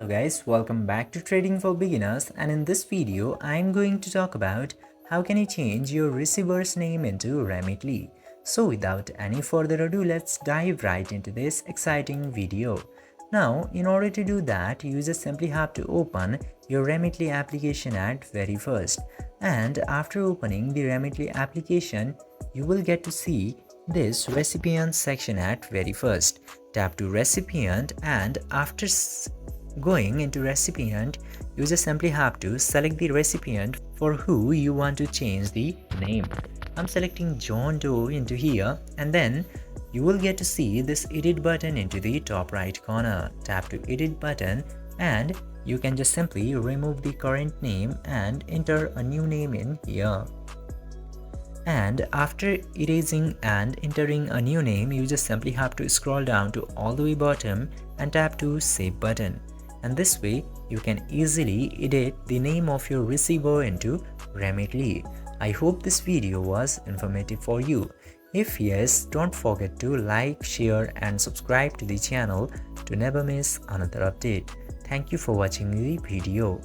Hello guys, welcome back to Trading for Beginners, and in this video I'm going to talk about how can you change your receiver's name into Remitly. So without any further ado, let's dive right into this exciting video. Now in order to do that, you just simply have to open your Remitly application at very first, and after opening the Remitly application you will get to see this recipient section at very first. Tap to recipient, and after going into recipient, you just simply have to select the recipient for who you want to change the name. I'm selecting John Doe into here, and then you will get to see this edit button into the top right corner. Tap to edit button, and you can just simply remove the current name and enter a new name in here. And after erasing and entering a new name, you just simply have to scroll down to all the way bottom and tap to save button. And this way you can easily edit the name of your receiver into Remitly. I hope this video was informative for you. If yes, don't forget to like, share and subscribe to the channel to never miss another update. Thank you for watching the video.